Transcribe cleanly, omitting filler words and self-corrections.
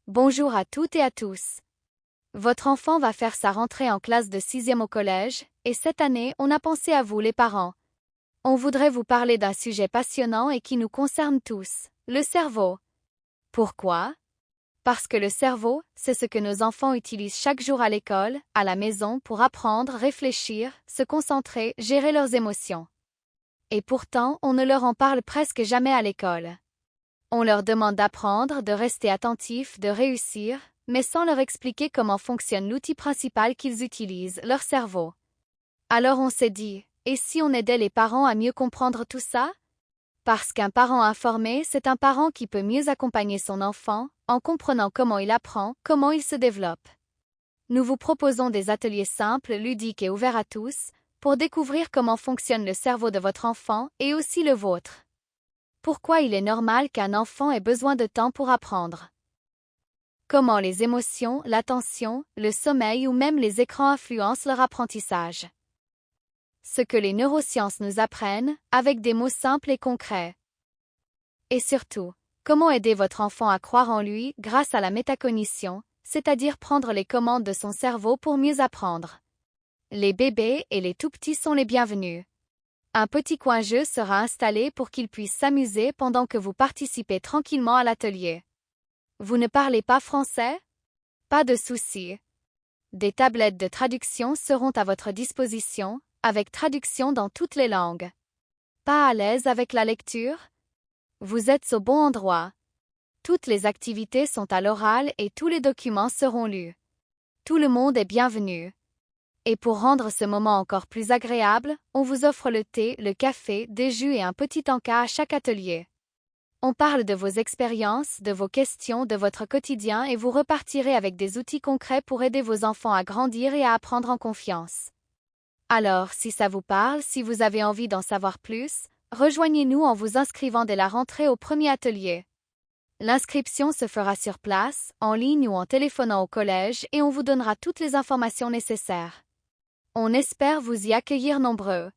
Bonjour à toutes et à tous. Votre enfant va faire sa rentrée en classe de 6e au collège, et cette année, on a pensé à vous les parents. On voudrait vous parler d'un sujet passionnant et qui nous concerne tous, le cerveau. Pourquoi? Parce que le cerveau, c'est ce que nos enfants utilisent chaque jour à l'école, à la maison, pour apprendre, réfléchir, se concentrer, gérer leurs émotions. Et pourtant, on ne leur en parle presque jamais à l'école. On leur demande d'apprendre, de rester attentifs, de réussir, mais sans leur expliquer comment fonctionne l'outil principal qu'ils utilisent, leur cerveau. Alors on s'est dit, et si on aidait les parents à mieux comprendre tout ça? Parce qu'un parent informé, c'est un parent qui peut mieux accompagner son enfant, en comprenant comment il apprend, comment il se développe. Nous vous proposons des ateliers simples, ludiques et ouverts à tous, pour découvrir comment fonctionne le cerveau de votre enfant et aussi le vôtre. Pourquoi il est normal qu'un enfant ait besoin de temps pour apprendre? Comment les émotions, l'attention, le sommeil ou même les écrans influencent leur apprentissage? Ce que les neurosciences nous apprennent, avec des mots simples et concrets. Et surtout, comment aider votre enfant à croire en lui grâce à la métacognition, c'est-à-dire prendre les commandes de son cerveau pour mieux apprendre. Les bébés et les tout-petits sont les bienvenus. Un petit coin jeu sera installé pour qu'ils puissent s'amuser pendant que vous participez tranquillement à l'atelier. Vous ne parlez pas français? Pas de souci. Des tablettes de traduction seront à votre disposition, avec traduction dans toutes les langues. Pas à l'aise avec la lecture? Vous êtes au bon endroit. Toutes les activités sont à l'oral et tous les documents seront lus. Tout le monde est bienvenu. Et pour rendre ce moment encore plus agréable, on vous offre le thé, le café, des jus et un petit encas à chaque atelier. On parle de vos expériences, de vos questions, de votre quotidien et vous repartirez avec des outils concrets pour aider vos enfants à grandir et à apprendre en confiance. Alors, si ça vous parle, si vous avez envie d'en savoir plus, rejoignez-nous en vous inscrivant dès la rentrée au premier atelier. L'inscription se fera sur place, en ligne ou en téléphonant au collège et on vous donnera toutes les informations nécessaires. On espère vous y accueillir nombreux.